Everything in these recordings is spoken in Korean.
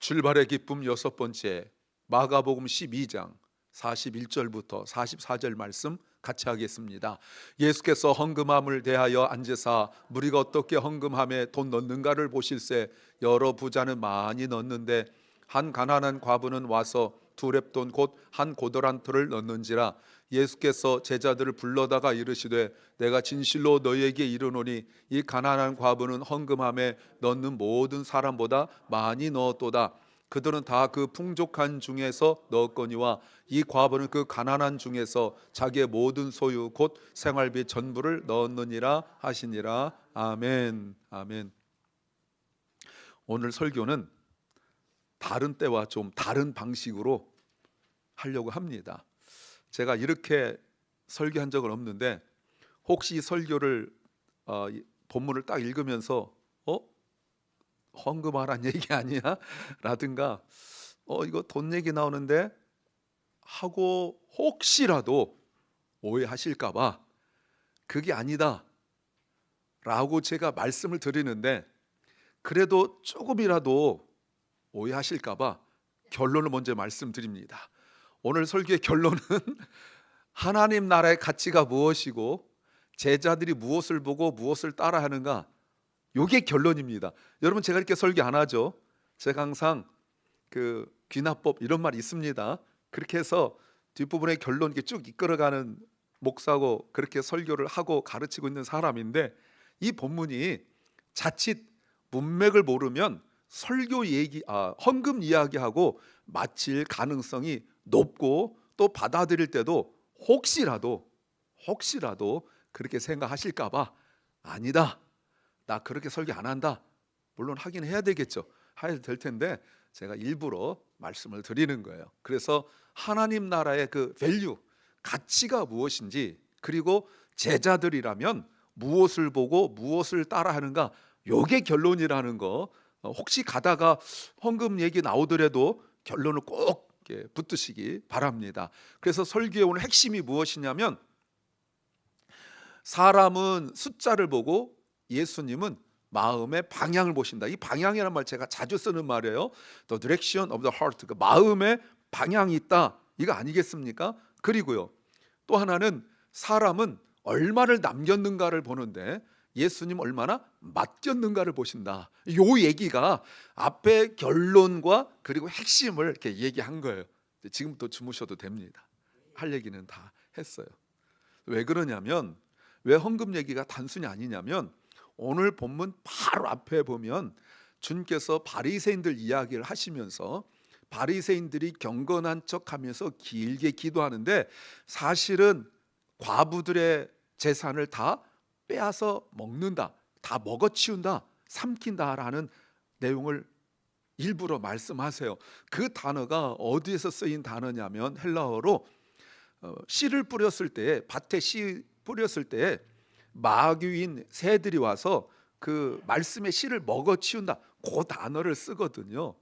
출발의 기쁨 여섯 번째, 마가복음 12장 41절부터 44절 말씀 같이 하겠습니다. 예수께서 헌금함을 대하여 앉으사 무리가 어떻게 헌금함에 돈 넣는가를 보실세 여러 부자는 많이 넣는데 한 가난한 과부는 와서 두 렙돈 곧 한 고더란트를 넣는지라. 예수께서 제자들을 불러다가 이르시되 내가 진실로 너희에게 이르노니 이 가난한 과부는 헌금함에 넣는 모든 사람보다 많이 넣었도다. 그들은 다 그 풍족한 중에서 넣었거니와 이 과부는 그 가난한 중에서 자기의 모든 소유 곧 생활비 전부를 넣었느니라 하시니라. 아멘. 아멘. 오늘 설교는 다른 때와 좀 다른 방식으로 하려고 합니다. 제가 이렇게 설교한 적은 없는데 혹시 이 설교를 본문을 딱 읽으면서 헌금하란 얘기 아니야? 라든가 이거 돈 얘기 나오는데 하고 혹시라도 오해하실까 봐 그게 아니다 라고 제가 말씀을 드리는데, 그래도 조금이라도 오해하실까 봐 결론을 먼저 말씀드립니다. 오늘 설교의 결론은 하나님 나라의 가치가 무엇이고 제자들이 무엇을 보고 무엇을 따라하는가, 요게 결론입니다. 여러분, 제가 이렇게 설교 안 하죠. 제가 항상 그 귀납법 이런 말이 있습니다. 그렇게 해서 뒷부분의 결론 이렇게 쭉 이끌어가는 목사고 그렇게 설교를 하고 가르치고 있는 사람인데, 이 본문이 자칫 문맥을 모르면 설교 얘기, 헌금 이야기하고 맞힐 가능성이 높고, 또 받아들일 때도 혹시라도 그렇게 생각하실까 봐 아니다, 나 그렇게 설교 안 한다. 물론 하긴 해야 되겠죠. 해야 될 텐데 제가 일부러 말씀을 드리는 거예요. 그래서 하나님 나라의 그 밸류, 가치가 무엇인지, 그리고 제자들이라면 무엇을 보고 무엇을 따라하는가, 요게 결론이라는 거, 혹시 가다가 헌금 얘기 나오더라도 결론을 꼭 붙드시기 바랍니다. 그래서 설교의 오늘 핵심이 무엇이냐면, 사람은 숫자를 보고 예수님은 마음의 방향을 보신다. 이 방향이라는 말 제가 자주 쓰는 말이에요. The direction of the heart, 그 마음의 방향이 있다, 이거 아니겠습니까? 그리고요, 또 하나는 사람은 얼마를 남겼는가를 보는데 예수님 얼마나 맡겼는가를 보신다. 요 얘기가 앞에 결론과 그리고 핵심을 이렇게 얘기한 거예요. 지금부터 주무셔도 됩니다. 할 얘기는 다 했어요. 왜 그러냐면, 왜 헌금 얘기가 단순히 아니냐면, 오늘 본문 바로 앞에 보면 주님께서 바리새인들 이야기를 하시면서 바리새인들이 경건한 척하면서 길게 기도하는데 사실은 과부들의 재산을 다 빼앗아 먹는다, 다 먹어치운다, 삼킨다라는 내용을 일부러 말씀하세요. 그 단어가 어디에서 쓰인 단어냐면 헬라어로 씨를 뿌렸을 때, 밭에 씨 뿌렸을 때 마귀인 새들이 와서 그 말씀의 씨를 먹어치운다, 그 단어를 쓰거든요.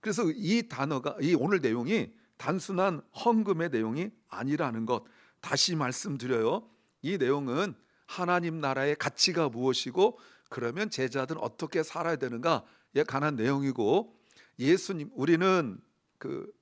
그래서 이 단어가, 이 오늘 내용이 단순한 헌금의 내용이 아니라는 것 다시 말씀드려요. 이 내용은 하나님 나라의 가치가 무엇이고 그러면 제자들은 어떻게 살아야 되는가에 관한 내용이고, 예수님, 우리는 그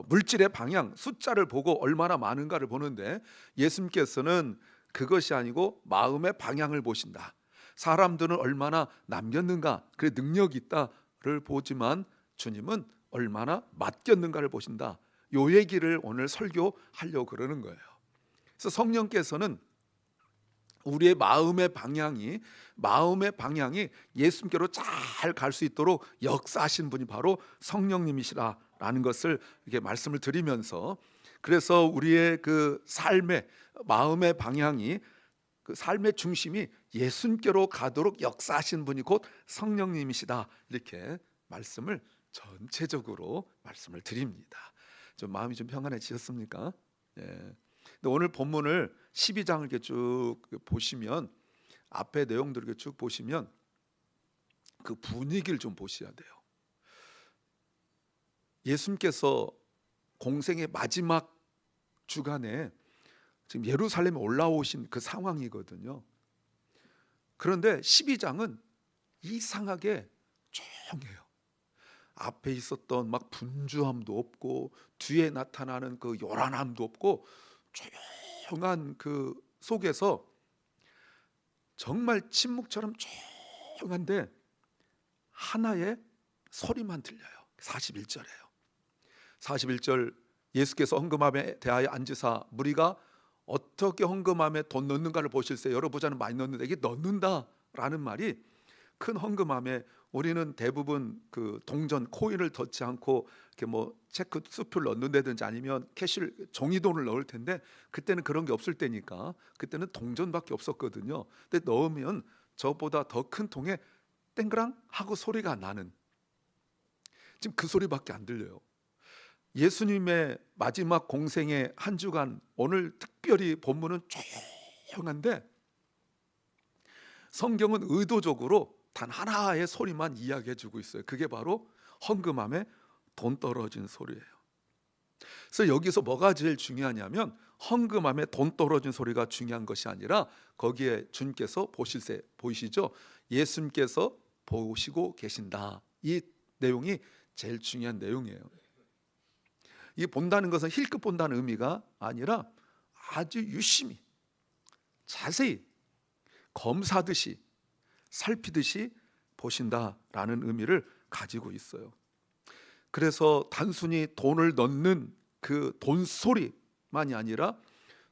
물질의 방향, 숫자를 보고 얼마나 많은가를 보는데 예수님께서는 그것이 아니고 마음의 방향을 보신다. 사람들은 얼마나 남겼는가, 그래 능력이 있다를 보지만 주님은 얼마나 맡겼는가를 보신다. 요 얘기를 오늘 설교하려고 그러는 거예요. 그래서 성령께서는 우리의 마음의 방향이 예수님께로 잘 갈 수 있도록 역사하신 분이 바로 성령님이시라라는 것을 이렇게 말씀을 드리면서, 그래서 우리의 그 삶의 마음의 방향이, 그 삶의 중심이 예수님께로 가도록 역사하신 분이 곧 성령님이시다, 이렇게 말씀을 전체적으로 말씀을 드립니다. 좀 마음이 좀 평안해지셨습니까? 예. 근데 오늘 본문을 12장을 이렇게 쭉 보시면, 앞에 내용들을 이렇게 쭉 보시면 그 분위기를 좀 보셔야 돼요. 예수님께서 공생의 마지막 주간에 지금 예루살렘에 올라오신 그 상황이거든요. 그런데 12장은 이상하게 조용해요. 앞에 있었던 막 분주함도 없고 뒤에 나타나는 그 요란함도 없고 조용한 그 속에서 정말 침묵처럼 조용한데 하나의 소리만 들려요. 41절에요. 41절 예수께서 헌금함에 대하여 앉으사 무리가 어떻게 헌금함에 돈 넣는가를 보실세. 여러 부자는 많이 넣는데 이게 넣는다라는 말이 큰 헌금함에 우리는 대부분 그 동전 코인을 넣지 않고 이렇게 뭐 체크 수표를 넣는다든지 아니면 캐시를 종이돈을 넣을 텐데 그때는 그런 게 없을 때니까 그때는 동전밖에 없었거든요. 근데 넣으면 저보다 더 큰 통에 땡그랑 하고 소리가 나는, 지금 그 소리밖에 안 들려요. 예수님의 마지막 공생의 한 주간 오늘 특별히 본문은 조용한데 성경은 의도적으로 단 하나의 소리만 이야기해 주고 있어요. 그게 바로 헌금함에 돈 떨어진 소리예요. 그래서 여기서 뭐가 제일 중요하냐면 헌금함에 돈 떨어진 소리가 중요한 것이 아니라 거기에 주님께서 보실세, 보이시죠? 예수님께서 보시고 계신다. 이 내용이 제일 중요한 내용이에요. 이 본다는 것은 힐끗 본다는 의미가 아니라 아주 유심히 자세히 검사듯이 살피듯이 보신다라는 의미를 가지고 있어요. 그래서 단순히 돈을 넣는 그 돈 소리만이 아니라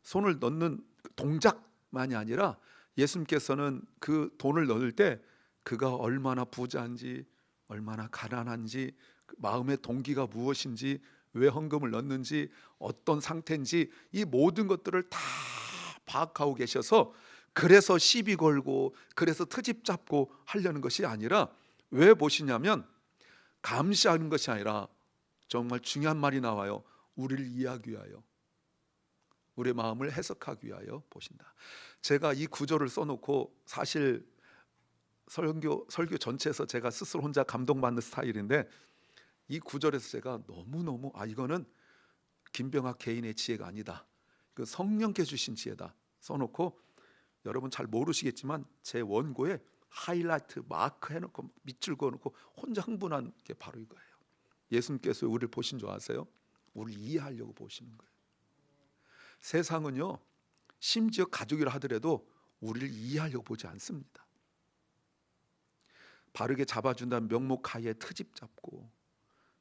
손을 넣는 동작만이 아니라 예수님께서는 그 돈을 넣을 때 그가 얼마나 부자인지 얼마나 가난한지 마음의 동기가 무엇인지 왜 헌금을 넣는지 어떤 상태인지 이 모든 것들을 다 파악하고 계셔서 그래서 시비 걸고 그래서 트집 잡고 하려는 것이 아니라 왜 보시냐면 감시하는 것이 아니라 정말 중요한 말이 나와요. 우리를 이해하기 위하여, 우리의 마음을 해석하기 위하여 보신다. 제가 이 구절을 써놓고 사실 설교 전체에서 제가 스스로 혼자 감동받는 스타일인데 이 구절에서 제가 너무너무 이거는 김병학 개인의 지혜가 아니다, 그 성령께 주신 지혜다 써놓고 여러분 잘 모르시겠지만 제 원고에 하이라이트 마크 해놓고 밑줄 그어놓고 혼자 흥분한 게 바로 이거예요. 예수님께서 우리를 보신 줄 아세요? 우리를 이해하려고 보시는 거예요. 세상은요 심지어 가족이라 하더라도 우리를 이해하려고 보지 않습니다. 바르게 잡아준다는 명목 하에 트집 잡고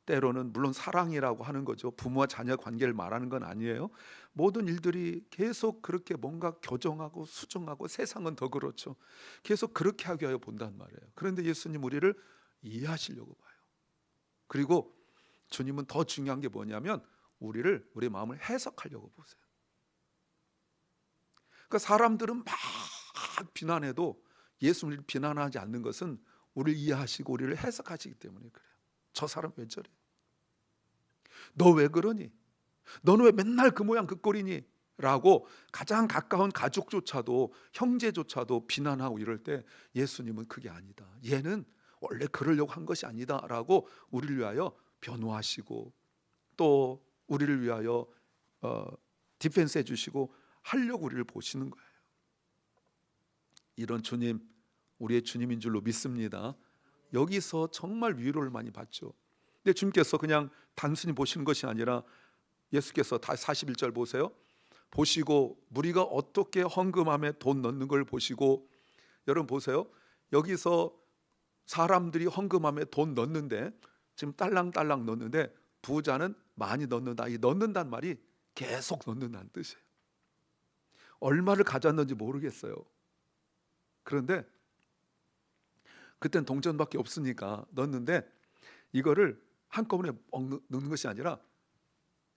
때로는 물론 사랑이라고 하는 거죠. 부모와 자녀 관계를 말하는 건 아니에요. 모든 일들이 계속 그렇게 뭔가 교정하고 수정하고 세상은 더 그렇죠. 계속 그렇게 하기 위하여 본단 말이에요. 그런데 예수님 우리를 이해하시려고 봐요. 그리고 주님은 더 중요한 게 뭐냐면 우리의 마음을 해석하려고 보세요. 그러니까 사람들은 막 비난해도 예수님을 비난하지 않는 것은 우리를 이해하시고 우리를 해석하시기 때문에 그래요. 저 사람 왜 저래? 너 왜 그러니? 너는 왜 맨날 그 모양 그 꼴이니? 라고 가장 가까운 가족조차도 형제조차도 비난하고 이럴 때 예수님은 그게 아니다, 얘는 원래 그러려고 한 것이 아니다 라고 우리를 위하여 변호하시고 또 우리를 위하여 디펜스 해주시고 하려고 우리를 보시는 거예요. 이런 주님, 우리의 주님인 줄로 믿습니다. 여기서 정말 위로를 많이 받죠. 근데 주님께서 그냥 단순히 보시는 것이 아니라 예수께서 다 41절 보세요. 보시고 무리가 어떻게 헌금함에 돈 넣는 걸 보시고, 여러분 보세요. 여기서 사람들이 헌금함에 돈 넣는데 지금 딸랑딸랑 넣는데 부자는 많이 넣는다. 이 넣는다는 말이 계속 넣는다는 뜻이에요. 얼마를 가져왔는지 모르겠어요. 그런데 그땐 동전밖에 없으니까 넣었는데 이거를 한꺼번에 넣는 것이 아니라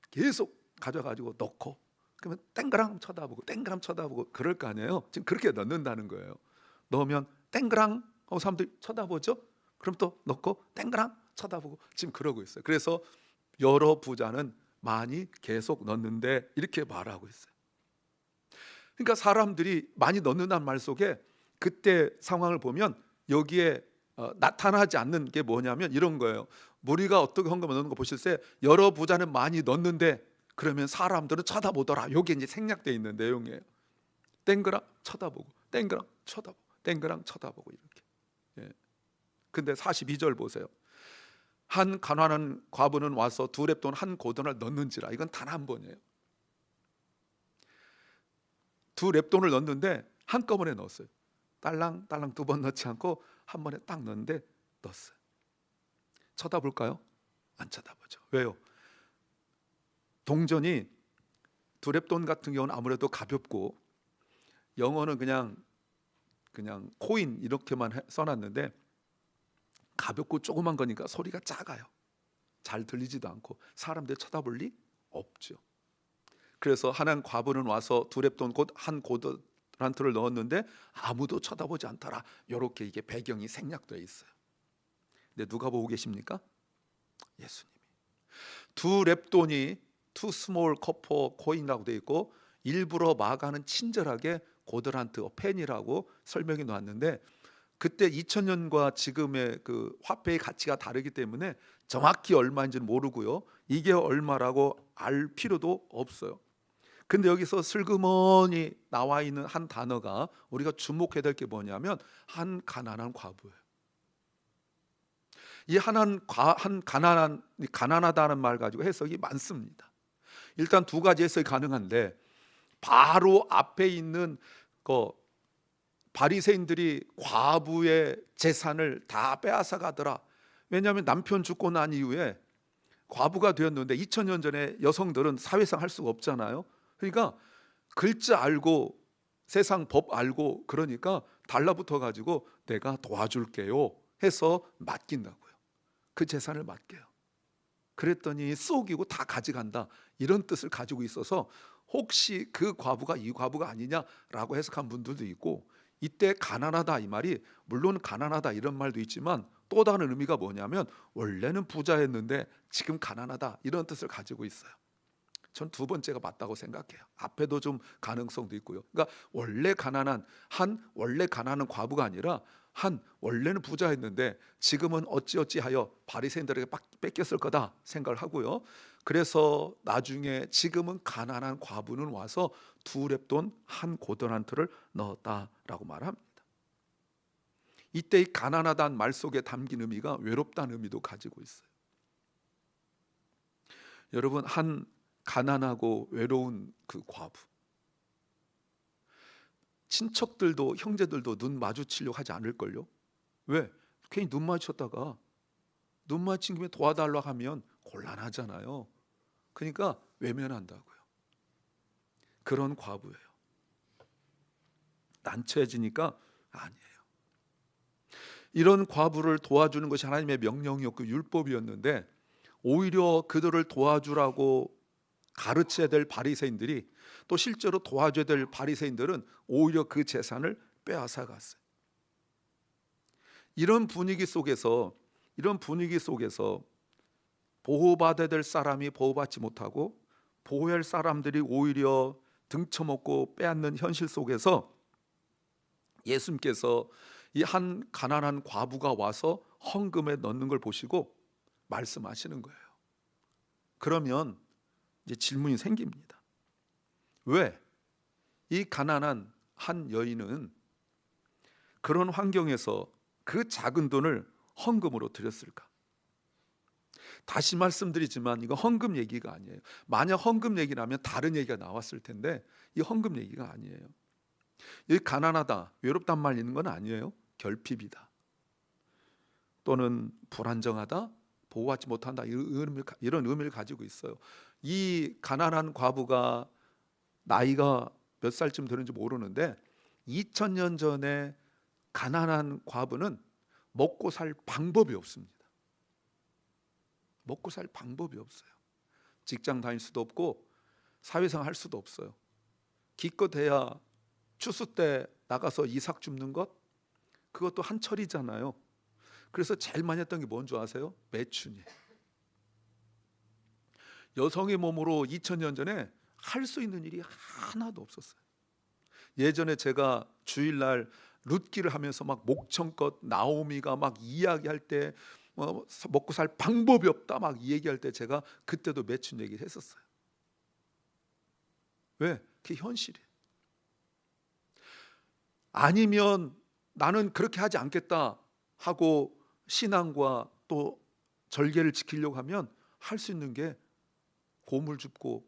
계속 가져가지고 넣고 그러면 땡그랑 쳐다보고 땡그랑 쳐다보고 그럴 거 아니에요. 지금 그렇게 넣는다는 거예요. 넣으면 땡그랑 하고 사람들이 쳐다보죠. 그럼 또 넣고 땡그랑 쳐다보고 지금 그러고 있어요. 그래서 여러 부자는 많이 계속 넣는데 이렇게 말하고 있어요. 그러니까 사람들이 많이 넣는다는 말 속에 그때 상황을 보면 여기에 나타나지 않는 게 뭐냐면 이런 거예요. 무리가 어떻게 헌금을 넣는 거 보실세. 여러 부자는 많이 넣는데 그러면 사람들은 쳐다보더라. 이게 이제 생략되어 있는 내용이에요. 땡그랑 쳐다보고 땡그랑 쳐다보고 땡그랑 쳐다보고 이렇게. 예. 근데 42절 보세요. 한 가난한 과부는 와서 두 렙돈 한 고돈을 넣는지라. 이건 단 한 번이에요. 두 렙돈을 넣는데 한꺼번에 넣었어요. 딸랑딸랑 두 번 넣지 않고 한 번에 딱 넣는데 넣었어요. 쳐다볼까요? 안 쳐다보죠. 왜요? 동전이 두 렙돈 같은 경우는 아무래도 가볍고, 영어는 그냥 코인 이렇게만 써놨는데 가볍고 조그만 거니까 소리가 작아요. 잘 들리지도 않고 사람들이 쳐다볼 리 없죠. 그래서 하나님 과부는 와서 두 렙돈 곧 한 고더란트를 넣었는데 아무도 쳐다보지 않더라. 이렇게 이게 배경이 생략되어 있어요. 근데 누가 보고 계십니까? 예수님이. 두 렙돈이 투 스몰 커퍼 코인이라고 되어 있고, 일부러 마가는 친절하게 고더란트 펜이라고 설명해 놓았는데, 그때 2000년과 지금의 그 화폐의 가치가 다르기 때문에 정확히 얼마인지는 모르고요, 이게 얼마라고 알 필요도 없어요. 근데 여기서 슬그머니 나와 있는 한 단어가 우리가 주목해야 될 게 뭐냐면 한 가난한 과부예요. 이 한 가난하다는 말 가지고 해석이 많습니다. 일단 두 가지 해석이 가능한데, 바로 앞에 있는 그 바리새인들이 과부의 재산을 다 빼앗아 가더라. 왜냐하면 남편 죽고 난 이후에 과부가 되었는데 2000년 전에 여성들은 사회상 할 수가 없잖아요. 그러니까 글자 알고 세상 법 알고 그러니까 달라붙어 가지고 내가 도와줄게요 해서 맡긴다고요. 그 재산을 맡겨요. 그랬더니 쏙이고 다 가져간다, 이런 뜻을 가지고 있어서 혹시 그 과부가 이 과부가 아니냐라고 해석한 분들도 있고, 이때 가난하다 이 말이 물론 가난하다 이런 말도 있지만 또 다른 의미가 뭐냐면 원래는 부자였는데 지금 가난하다, 이런 뜻을 가지고 있어요. 전 두 번째가 맞다고 생각해요. 앞에도 좀 가능성도 있고요. 그러니까 원래 가난한 과부가 아니라 한 원래는 부자였는데 지금은 어찌어찌하여 바리새인들에게 뺏겼을 거다 생각을 하고요. 그래서 나중에 지금은 가난한 과부는 와서 두 렙돈 한 고더란트를 넣었다라고 말합니다. 이때 이 가난하다는 말 속에 담긴 의미가 외롭다는 의미도 가지고 있어요. 여러분, 한 가난하고 외로운 그 과부, 친척들도 형제들도 눈 마주치려고 하지 않을걸요. 왜? 괜히 눈 마주쳤다가 눈 마주친 김에 도와달라고 하면 곤란하잖아요. 그러니까 외면한다고요. 그런 과부예요. 난처해지니까 아니에요. 이런 과부를 도와주는 것이 하나님의 명령이었고 율법이었는데, 오히려 그들을 도와주라고 가르쳐야 될 바리새인들이, 또 실제로 도와줘야 될 바리새인들은 오히려 그 재산을 빼앗아 갔어요. 이런 분위기 속에서 보호받아야 될 사람이 보호받지 못하고 보호할 사람들이 오히려 등쳐먹고 빼앗는 현실 속에서 예수님께서 이 한 가난한 과부가 와서 헌금에 넣는 걸 보시고 말씀하시는 거예요. 그러면 이제 질문이 생깁니다. 왜 이 가난한 한 여인은 그런 환경에서 그 작은 돈을 헌금으로 드렸을까? 다시 말씀드리지만 이거 헌금 얘기가 아니에요. 만약 헌금 얘기라면 다른 얘기가 나왔을 텐데 이 헌금 얘기가 아니에요. 이 가난하다, 외롭단 말 있는 건 아니에요. 결핍이다, 또는 불안정하다, 보호하지 못한다, 이런 의미를 가지고 있어요. 이 가난한 과부가 나이가 몇 살쯤 되는지 모르는데 2000년 전에 가난한 과부는 먹고 살 방법이 없습니다. 먹고 살 방법이 없어요. 직장 다닐 수도 없고 사회생활 할 수도 없어요. 기껏해야 추수 때 나가서 이삭 줍는 것, 그것도 한철이잖아요. 그래서 제일 많이 했던 게 뭔 줄 아세요? 매춘이에요. 여성의 몸으로 2000년 전에 할 수 있는 일이 하나도 없었어요. 예전에 제가 주일날 룻기를 하면서 막 목청껏 나오미가 막 이야기할 때 먹고 살 방법이 없다 막 이 얘기할 때 제가 그때도 매춘 얘기를 했었어요. 왜? 그게 현실이에요. 아니면 나는 그렇게 하지 않겠다 하고 신앙과 또 절개를 지키려고 하면 할 수 있는 게 고물 줍고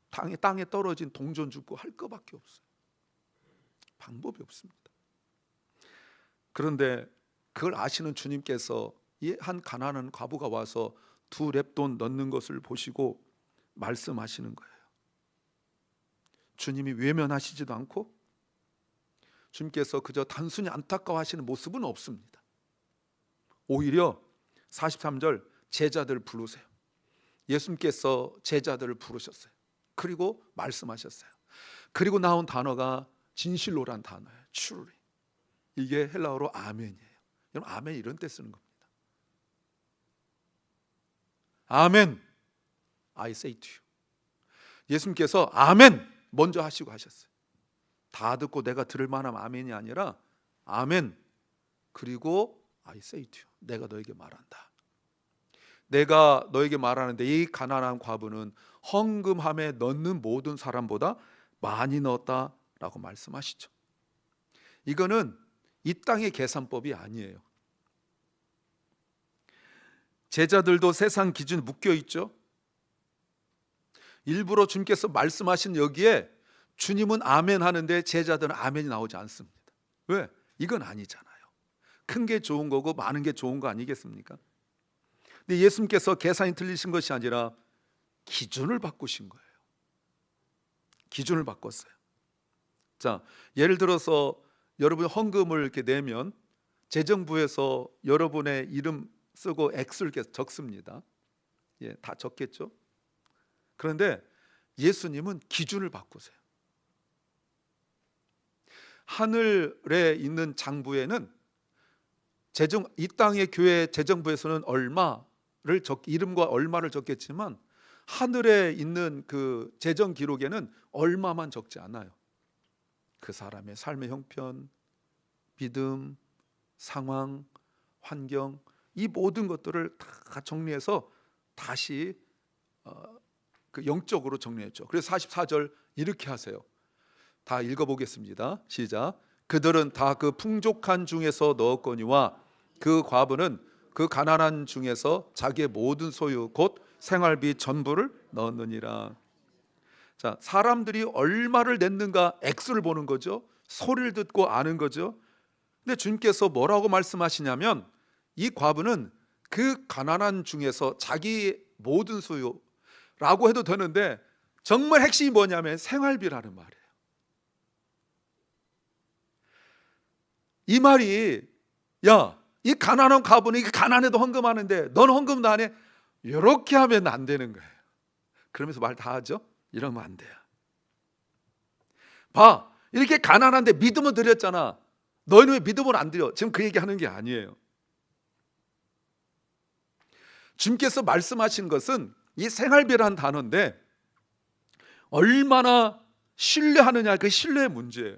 땅에 떨어진 동전 줍고 할 거밖에 없어요. 방법이 없습니다. 그런데 그걸 아시는 주님께서 이 한 가난한 과부가 와서 2렙돈 넣는 것을 보시고 말씀하시는 거예요. 주님이 외면하시지도 않고 주님께서 그저 단순히 안타까워하시는 모습은 없습니다. 오히려 43절 제자들 부르세요. 예수님께서 제자들을 부르셨어요. 그리고 말씀하셨어요. 그리고 나온 단어가 진실로란 단어예요. truly. 이게 헬라어로 아멘이에요. 여러분, 아멘 이런 때 쓰는 겁니다. 아멘, I say to you. 예수님께서 아멘 먼저 하시고 하셨어요. 다 듣고 내가 들을 만한 아멘이 아니라 아멘, 그리고 I say to you. 내가 너에게 말한다. 내가 너에게 말하는데 이 가난한 과부는 헌금함에 넣는 모든 사람보다 많이 넣었다라고 말씀하시죠. 이거는 이 땅의 계산법이 아니에요. 제자들도 세상 기준에 묶여 있죠. 일부러 주님께서 말씀하신 여기에 주님은 아멘 하는데 제자들은 아멘이 나오지 않습니다. 왜? 이건 아니잖아요. 큰 게 좋은 거고 많은 게 좋은 거 아니겠습니까? 근데 예수님께서 계산이 틀리신 것이 아니라 기준을 바꾸신 거예요. 기준을 바꿨어요. 자, 예를 들어서 여러분이 헌금을 이렇게 내면 재정부에서 여러분의 이름 쓰고 X를 적습니다. 예, 다 적겠죠. 그런데 예수님은 기준을 바꾸세요. 하늘에 있는 장부에는 이 땅의 교회 재정부에서는 얼마를 이름과 얼마를 적겠지만 하늘에 있는 그 재정 기록에는 얼마만 적지 않아요. 그 사람의 삶의 형편, 믿음, 상황, 환경, 이 모든 것들을 다 정리해서 다시 그 영적으로 정리했죠. 그래서 44절 이렇게 하세요. 다 읽어보겠습니다. 시작. 그들은 다 그 풍족한 중에서 넣었거니와 그 과부는 그 가난한 중에서 자기의 모든 소유 곧 생활비 전부를 넣었느니라. 자, 사람들이 얼마를 냈는가 액수를 보는 거죠. 소리를 듣고 아는 거죠. 근데 주님께서 뭐라고 말씀하시냐면 이 과부는 그 가난한 중에서 자기 모든 소유라고 해도 되는데 정말 핵심이 뭐냐면 생활비라는 말이에요. 이 말이 야, 이 가난한 과부는 이 가난해도 헌금하는데 넌 헌금도 안 해? 이렇게 하면 안 되는 거예요. 그러면서 말 다 하죠. 이러면 안 돼요. 봐, 이렇게 가난한데 믿음을 드렸잖아. 너희는 왜 믿음을 안 드려? 지금 그 얘기하는 게 아니에요. 주님께서 말씀하신 것은 이 생활비라는 단어인데 얼마나 신뢰하느냐, 그 신뢰의 문제예요.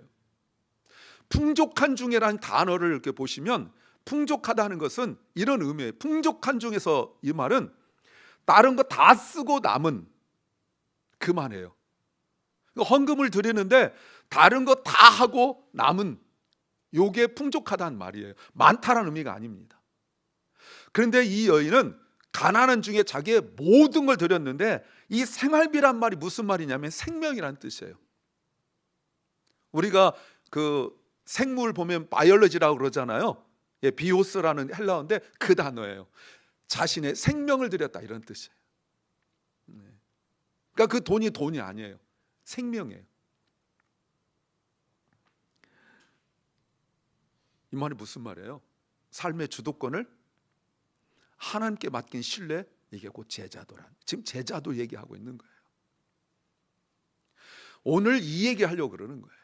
풍족한 중에라는 단어를 이렇게 보시면 풍족하다는 것은 이런 의미예요. 풍족한 중에서 이 말은 다른 거 다 쓰고 남은 그 말이에요. 헌금을 드리는데 다른 거 다 하고 남은 요게 풍족하다는 말이에요. 많다라는 의미가 아닙니다. 그런데 이 여인은 가난한 중에 자기의 모든 걸 드렸는데 이 생활비란 말이 무슨 말이냐면 생명이라는 뜻이에요. 우리가 그 생물 보면 바이올로지라고 그러잖아요. 예, 비오스라는 헬라어인데 그 단어예요. 자신의 생명을 드렸다 이런 뜻이에요. 그러니까 그 돈이 아니에요. 생명이에요. 이 말이 무슨 말이에요? 삶의 주도권을 하나님께 맡긴 신뢰, 이게 곧 제자도란. 지금 제자도 얘기하고 있는 거예요. 오늘 이 얘기하려고 그러는 거예요.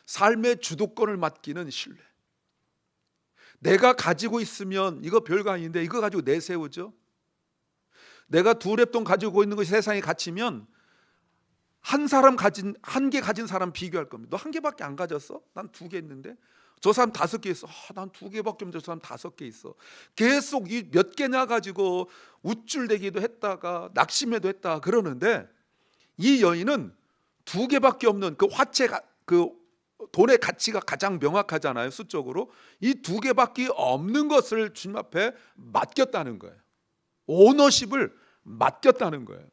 삶의 주도권을 맡기는 신뢰. 내가 가지고 있으면 이거 별거 아닌데 이거 가지고 내세우죠. 내가 2렙돈 가지고 있는 것이 세상에 갇히면 한 개 가진 사람 비교할 겁니다. 너 1개밖에 안 가졌어? 난 2개 있는데. 저 사람 5개 있어. 난 2개밖에 없는데 저 사람 5개 있어. 계속 이 몇 개냐 가지고 우쭐대기도 했다가 낙심해도 했다 그러는데 이 여인은 2개밖에 없는 그 화채 그 돈의 가치가 가장 명확하잖아요, 수적으로. 이 두 개밖에 없는 것을 주님 앞에 맡겼다는 거예요. 오너십을 맡겼다는 거예요.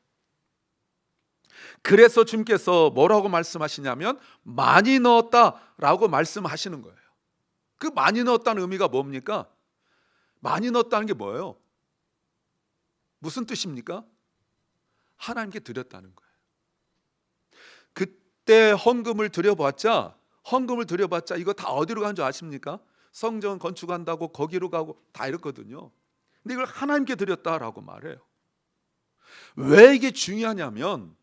그래서 주님께서 뭐라고 말씀하시냐면 많이 넣었다라고 말씀하시는 거예요. 그 많이 넣었다는 의미가 뭡니까? 많이 넣었다는 게 뭐예요? 무슨 뜻입니까? 하나님께 드렸다는 거예요. 그때 헌금을 드려봤자 이거 다 어디로 가는 줄 아십니까? 성전 건축한다고 거기로 가고 다 이렇거든요. 근데 이걸 하나님께 드렸다라고 말해요. 왜 이게 중요하냐면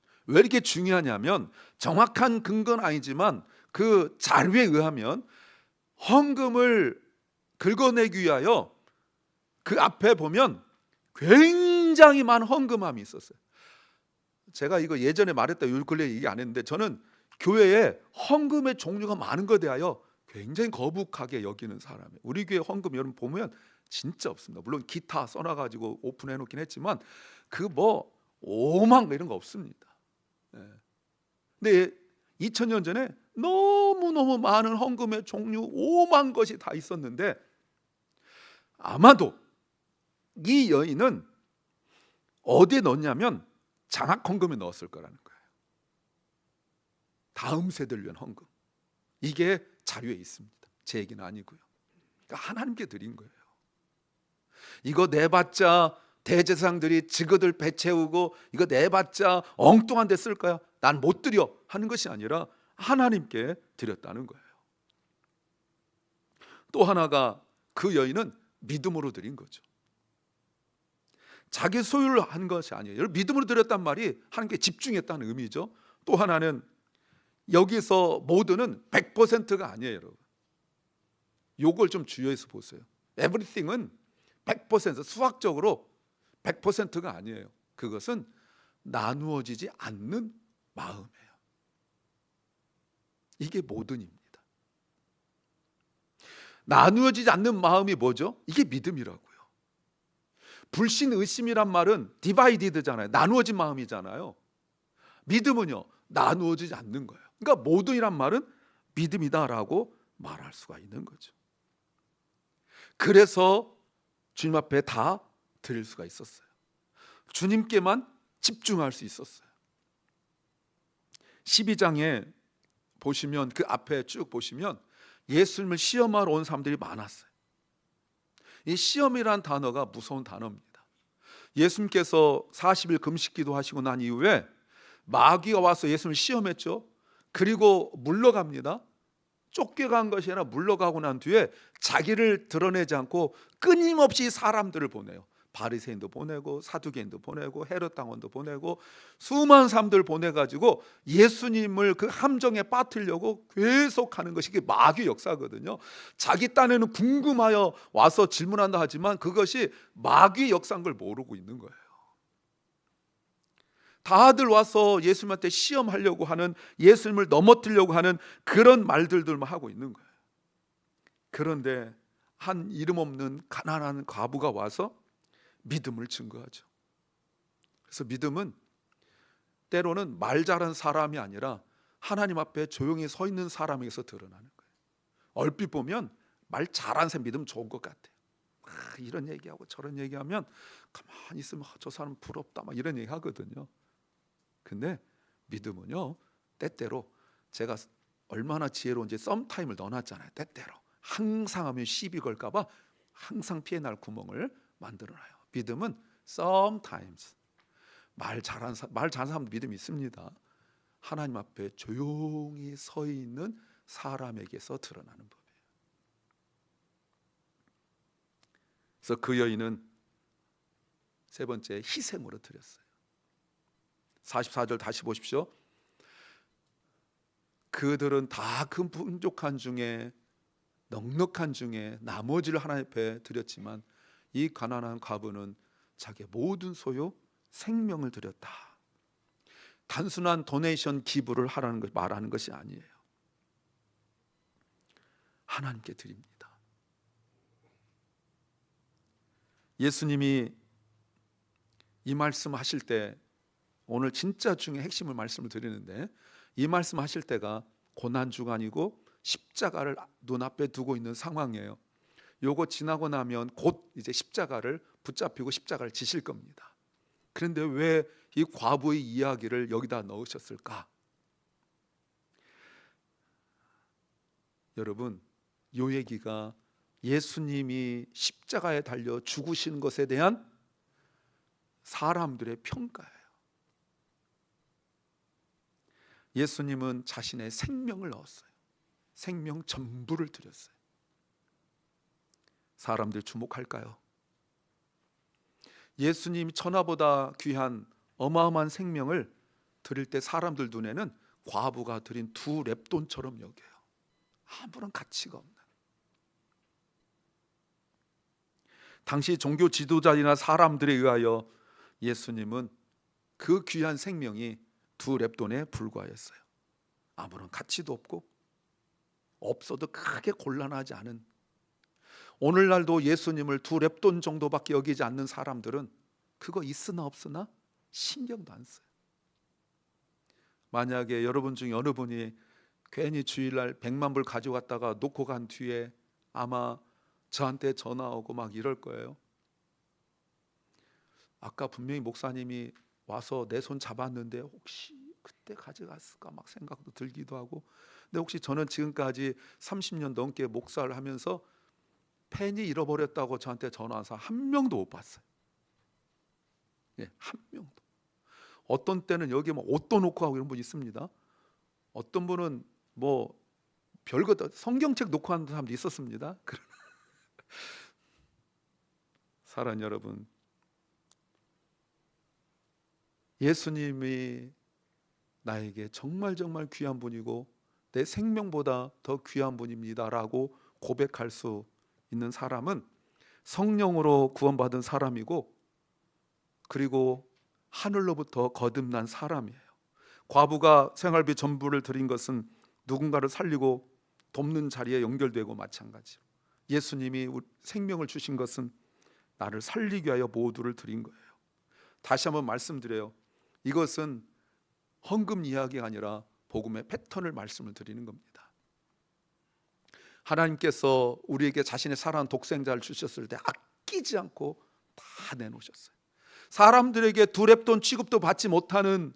정확한 근거는 아니지만 그 자료에 의하면 헌금을 긁어내기 위하여 그 앞에 보면 굉장히 많은 헌금함이 있었어요. 제가 이거 예전에 말했다 요 근래 얘기 안 했는데, 저는 교회에 헌금의 종류가 많은 것에 대하여 굉장히 거북하게 여기는 사람이에요. 우리 교회 헌금 여러분 보면 진짜 없습니다. 물론 기타 써놔가지고 오픈해 놓긴 했지만 그 뭐 5만 이런 거 없습니다. 근데 2000년 전에 너무너무 많은 헌금의 종류 5만 것이 다 있었는데, 아마도 이 여인은 어디에 넣었냐면 장학 헌금에 넣었을 거라는 거예요. 다음 세대를 위한 헌금. 이게 자료에 있습니다. 제 얘기는 아니고요. 그러니까 하나님께 드린 거예요. 이거 내봤자 대제사장들이 직업들 배 채우고 이거 내봤자 엉뚱한 데 쓸 거야, 난 못 드려 하는 것이 아니라 하나님께 드렸다는 거예요. 또 하나가 그 여인은 믿음으로 드린 거죠. 자기 소유를 한 것이 아니에요. 믿음으로 드렸단 말이 하나님께 집중했다는 의미죠. 또 하나는 여기서 모두는 100%가 아니에요, 여러분. 요걸 좀 주의해서 보세요. everything은 100% 수학적으로 100%가 아니에요. 그것은 나누어지지 않는 마음이에요. 이게 모든입니다. 나누어지지 않는 마음이 뭐죠? 이게 믿음이라고요. 불신 의심이란 말은 디바이디드잖아요. 나누어진 마음이잖아요. 믿음은요, 나누어지지 않는 거예요. 그러니까 모든이란 말은 믿음이다라고 말할 수가 있는 거죠. 그래서 주님 앞에 다 드릴 수가 있었어요. 주님께만 집중할 수 있었어요. 12장에 보시면 그 앞에 쭉 보시면 예수님을 시험하러 온 사람들이 많았어요. 이 시험이란 단어가 무서운 단어입니다. 예수님께서 40일 금식기도 하시고 난 이후에 마귀가 와서 예수님을 시험했죠. 그리고 물러갑니다. 쫓겨간 것이 아니라 물러가고 난 뒤에 자기를 드러내지 않고 끊임없이 사람들을 보내요. 바리새인도 보내고 사두개인도 보내고 헤롯 당원도 보내고 수많은 사람들을 보내가지고 예수님을 그 함정에 빠뜨리려고 계속하는 것이 마귀의 역사거든요. 자기 딴에는 궁금하여 와서 질문한다 하지만 그것이 마귀의 역사인 걸 모르고 있는 거예요. 다들 와서 예수님한테 시험하려고 하는, 예수님을 넘어뜨리려고 하는 그런 말들만 하고 있는 거예요. 그런데 한 이름 없는 가난한 과부가 와서 믿음을 증거하죠. 그래서 믿음은 때로는 말 잘하는 사람이 아니라 하나님 앞에 조용히 서 있는 사람에게서 드러나는 거예요. 얼핏 보면 말 잘하는 사람 믿음 좋은 것 같아요. 이런 얘기하고 저런 얘기하면 가만히 있으면 저 사람 부럽다 막 이런 얘기 하거든요. 근데 믿음은요, 때때로 제가 얼마나 지혜로운지 썸타임을 넣어놨잖아요. 때때로 항상 하면 시비 걸까봐 항상 피해 날 구멍을 만들어놔요. 믿음은 sometimes 말 잘하는 사람 믿음이 있습니다. 하나님 앞에 조용히 서 있는 사람에게서 드러나는 법이에요. 그래서 그 여인은 세 번째 희생으로 드렸어요. 44절 다시 보십시오. 그들은 다 그 풍족한 중에 넉넉한 중에 나머지를 하나님 앞에 드렸지만 이 가난한 과부는 자기의 모든 소유 생명을 드렸다. 단순한 도네이션 기부를 하라는 것 말하는 것이 아니에요. 하나님께 드립니다. 예수님이 이 말씀 하실 때, 오늘 진짜 중에 핵심을 말씀을 드리는데, 이 말씀 하실 때가 고난 주간이고 십자가를 눈앞에 두고 있는 상황이에요. 요거 지나고 나면 곧 이제 십자가를 붙잡히고 십자가를 지실 겁니다. 그런데 왜 이 과부의 이야기를 여기다 넣으셨을까? 여러분, 요 얘기가 예수님이 십자가에 달려 죽으신 것에 대한 사람들의 평가예요. 예수님은 자신의 생명을 넣었어요. 생명 전부를 드렸어요. 사람들 주목할까요? 예수님이 천하보다 귀한 어마어마한 생명을 드릴 때 사람들 눈에는 과부가 드린 두 렙돈처럼 여겨요. 아무런 가치가 없는. 당시 종교 지도자이나 사람들에 의하여 예수님은 그 귀한 생명이 두 렙돈에 불과했어요. 아무런 가치도 없고 없어도 크게 곤란하지 않은, 오늘날도 예수님을 두 렙돈 정도밖에 여기지 않는 사람들은 그거 있으나 없으나 신경도 안 써요. 만약에 여러분 중에 어느 분이 괜히 주일날 100만 불 가져갔다가 놓고 간 뒤에 아마 저한테 전화 오고 막 이럴 거예요. 아까 분명히 목사님이 와서 내 손 잡았는데 혹시 그때 가져갔을까 막 생각도 들기도 하고. 근데 혹시 저는 지금까지 30년 넘게 목사를 하면서 펜이 잃어버렸다고 저한테 전화 와서 한 명도 못 봤어요. 예, 한 명도. 어떤 때는 여기 뭐 옷도 놓고 하고 이런 분 있습니다. 어떤 분은 뭐 별거 다 성경책 놓고 하는 사람도 있었습니다. 사랑하는 여러분, 예수님이 나에게 정말 정말 귀한 분이고 내 생명보다 더 귀한 분입니다라고 고백할 수 있는 사람은 성령으로 구원받은 사람이고, 그리고 하늘로부터 거듭난 사람이에요. 과부가 생활비 전부를 드린 것은 누군가를 살리고 돕는 자리에 연결되고 마찬가지로 예수님이 생명을 주신 것은 나를 살리기 위하여 모두를 드린 거예요. 다시 한번 말씀드려요. 이것은 헌금 이야기가 아니라 복음의 패턴을 말씀을 드리는 겁니다. 하나님께서 우리에게 자신의 사랑하는 독생자를 주셨을 때 아끼지 않고 다 내놓으셨어요. 사람들에게 두 렙돈 취급도 받지 못하는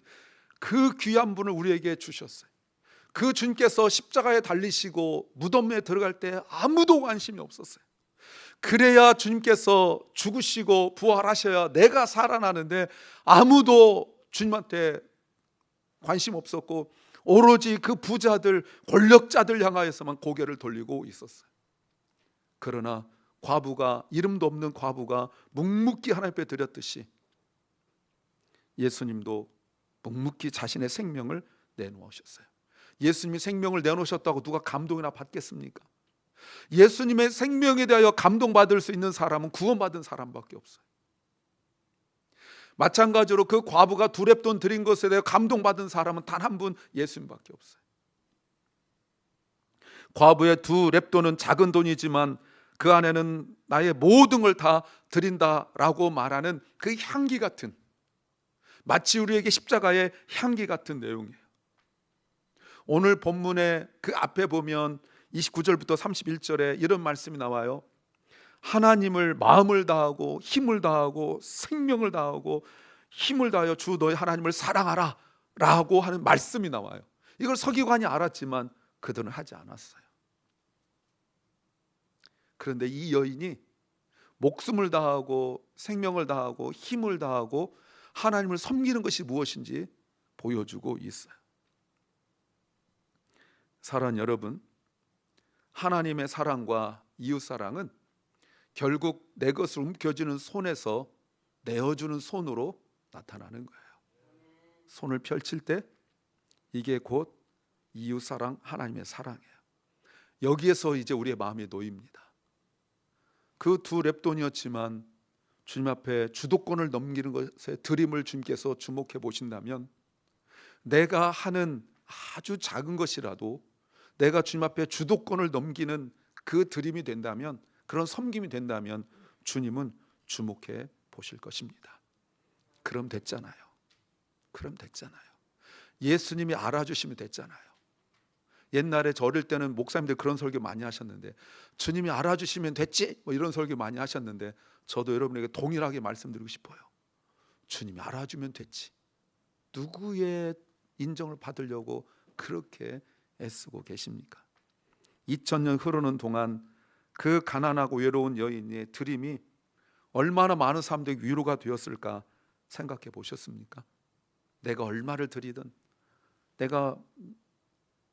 그 귀한 분을 우리에게 주셨어요. 그 주님께서 십자가에 달리시고 무덤에 들어갈 때 아무도 관심이 없었어요. 그래야 주님께서 죽으시고 부활하셔야 내가 살아나는데 아무도 주님한테 관심 없었고 오로지 그 부자들, 권력자들 향하여서만 고개를 돌리고 있었어요. 그러나 과부가, 이름도 없는 과부가 묵묵히 하나님 앞에 드렸듯이 예수님도 묵묵히 자신의 생명을 내놓으셨어요. 예수님이 생명을 내놓으셨다고 누가 감동이나 받겠습니까? 예수님의 생명에 대하여 감동받을 수 있는 사람은 구원받은 사람밖에 없어요. 마찬가지로 그 과부가 두 렙돈 드린 것에 대해 감동받은 사람은 단 한 분, 예수님밖에 없어요. 과부의 두 렙돈은 작은 돈이지만 그 안에는 나의 모든 걸 다 드린다라고 말하는 그 향기 같은, 마치 우리에게 십자가의 향기 같은 내용이에요. 오늘 본문의 그 앞에 보면 29절부터 31절에 이런 말씀이 나와요. 하나님을 마음을 다하고 힘을 다하고 생명을 다하고 힘을 다하여 주 너희 하나님을 사랑하라 라고 하는 말씀이 나와요. 이걸 서기관이 알았지만 그들은 하지 않았어요. 그런데 이 여인이 목숨을 다하고 생명을 다하고 힘을 다하고 하나님을 섬기는 것이 무엇인지 보여주고 있어요. 사랑하는 여러분, 하나님의 사랑과 이웃사랑은 결국 내 것을 움켜쥐는 손에서 내어주는 손으로 나타나는 거예요. 손을 펼칠 때 이게 곧 이웃사랑, 하나님의 사랑이에요. 여기에서 이제 우리의 마음이 놓입니다. 그 두 렙돈이었지만 주님 앞에 주도권을 넘기는 것에 드림을 주님께서 주목해 보신다면, 내가 하는 아주 작은 것이라도 내가 주님 앞에 주도권을 넘기는 그 드림이 된다면, 그런 섬김이 된다면 주님은 주목해 보실 것입니다. 그럼 됐잖아요. 예수님이 알아주시면 됐잖아요. 옛날에 저 어릴 때는 목사님들 그런 설교 많이 하셨는데, 주님이 알아주시면 됐지 뭐 이런 설교 많이 하셨는데, 저도 여러분에게 동일하게 말씀드리고 싶어요. 주님이 알아주면 됐지. 누구의 인정을 받으려고 그렇게 애쓰고 계십니까? 2000년 흐르는 동안 그 가난하고 외로운 여인의 드림이 얼마나 많은 사람들에게 위로가 되었을까 생각해 보셨습니까? 내가 얼마를 드리든, 내가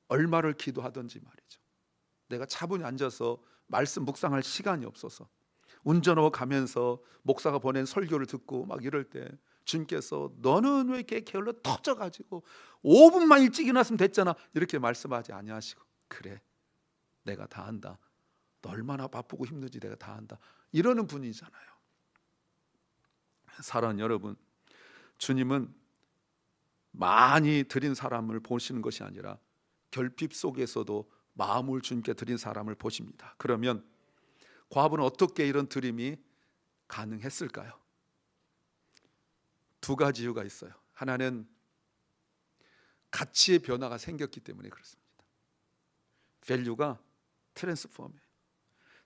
얼마를 기도하든지 말이죠, 내가 차분히 앉아서 말씀 묵상할 시간이 없어서 운전하고 가면서 목사가 보낸 설교를 듣고 막 이럴 때 주님께서 너는 왜 이렇게 게을러 터져가지고 5분만 일찍 일어났으면 됐잖아 이렇게 말씀하지 아니하시고, 그래 내가 다 안다, 너 얼마나 바쁘고 힘든지 내가 다 안다 이러는 분이잖아요. 사랑하는 여러분, 주님은 많이 드린 사람을 보시는 것이 아니라 결핍 속에서도 마음을 주님께 드린 사람을 보십니다. 그러면 과부는 어떻게 이런 드림이 가능했을까요? 두 가지 이유가 있어요. 하나는 가치의 변화가 생겼기 때문에 그렇습니다. 밸류가 트랜스폼이에요.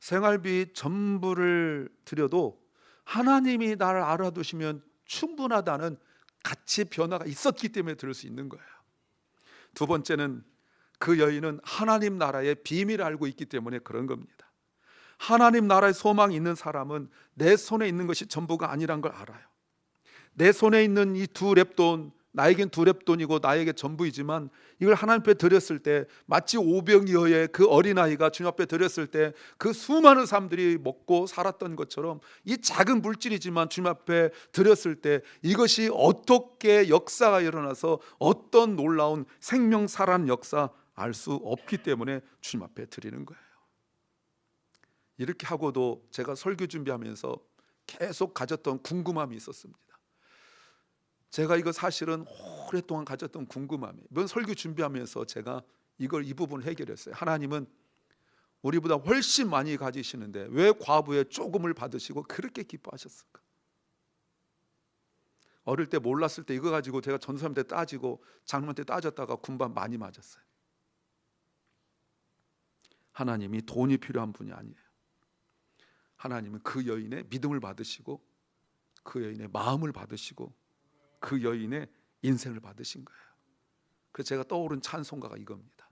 생활비 전부를 드려도 하나님이 나를 알아두시면 충분하다는 가치 변화가 있었기 때문에 들을 수 있는 거예요. 두 번째는 그 여인은 하나님 나라의 비밀을 알고 있기 때문에 그런 겁니다. 하나님 나라의 소망이 있는 사람은 내 손에 있는 것이 전부가 아니란 걸 알아요. 내 손에 있는 이 두 렙돈, 나에겐 두 렙돈이고 나에게 전부이지만 이걸 하나님 앞에 드렸을 때 마치 오병이어의 그 어린아이가 주님 앞에 드렸을 때 그 수많은 사람들이 먹고 살았던 것처럼 이 작은 물질이지만 주님 앞에 드렸을 때 이것이 어떻게 역사가 일어나서 어떤 놀라운 생명 살아나는 역사 알 수 없기 때문에 주님 앞에 드리는 거예요. 이렇게 하고도 제가 설교 준비하면서 계속 가졌던 궁금함이 있었습니다. 제가 이거 사실은 오랫동안 가졌던 궁금함이에요. 이번 설교 준비하면서 제가 이 부분을 해결했어요. 하나님은 우리보다 훨씬 많이 가지시는데 왜 과부의 조금을 받으시고 그렇게 기뻐하셨을까? 어릴 때 몰랐을 때 이거 가지고 제가 전도사님한테 따지고 장로한테 따졌다가 군밤 많이 맞았어요. 하나님이 돈이 필요한 분이 아니에요. 하나님은 그 여인의 믿음을 받으시고 그 여인의 마음을 받으시고 그 여인의 인생을 받으신 거예요. 그래서 제가 떠오른 찬송가가 이겁니다.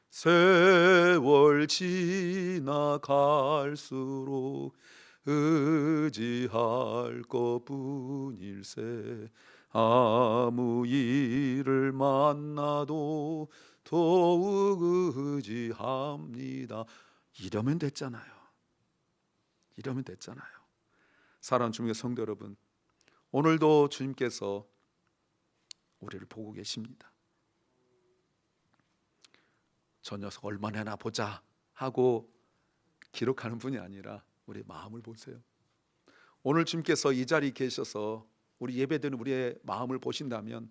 세월 지나갈수록 의지할 것뿐일세 아무 일을 만나도 더욱 의지합니다. 이러면 됐잖아요. 이러면 됐잖아요. 사랑하는 주님의 성도 여러분, 오늘도 주님께서 우리를 보고 계십니다. 저 녀석 얼마나 보자 하고 기록하는 분이 아니라 우리 마음을 보세요. 오늘 주님께서 이 자리에 계셔서 우리 예배드리는 우리의 마음을 보신다면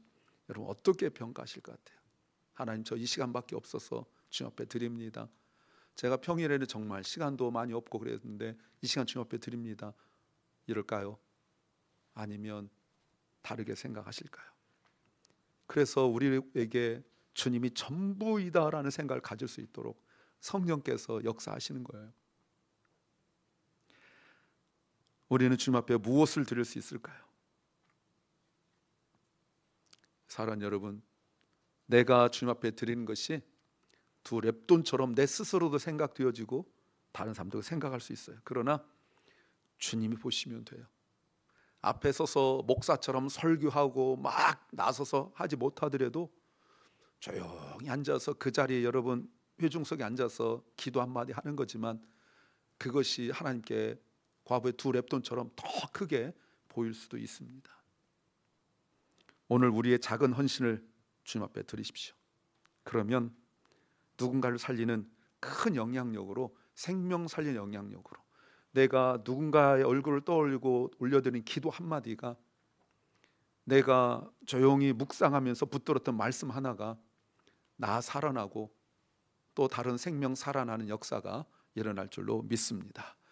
여러분 어떻게 평가하실 것 같아요? 하나님, 저 이 시간밖에 없어서 주님 앞에 드립니다. 제가 평일에는 정말 시간도 많이 없고 그랬는데 이 시간 주님 앞에 드립니다. 이럴까요? 아니면 다르게 생각하실까요? 그래서 우리에게 주님이 전부이다라는 생각을 가질 수 있도록 성령께서 역사하시는 거예요. 우리는 주님 앞에 무엇을 드릴 수 있을까요? 사랑하는 여러분, 내가 주님 앞에 드리는 것이 두 렙돈처럼 내 스스로도 생각되어지고 다른 사람도 생각할 수 있어요. 그러나 주님이 보시면 돼요. 앞에 서서 목사처럼 설교하고 막 나서서 하지 못하더라도 조용히 앉아서 그 자리에 여러분 회중석에 앉아서 기도 한마디 하는 거지만 그것이 하나님께 과부의 두 렙돈처럼 더 크게 보일 수도 있습니다. 오늘 우리의 작은 헌신을 주님 앞에 드리십시오. 그러면 누군가를 살리는 큰 영향력으로, 생명 살리는 영향력으로 내가 누군가의 얼굴을 떠올리고 올려드린 기도 한마디가, 내가 조용히 묵상하면서 붙들었던 말씀 하나가 나 살아나고 또 다른 생명 살아나는 역사가 일어날 줄로 믿습니다.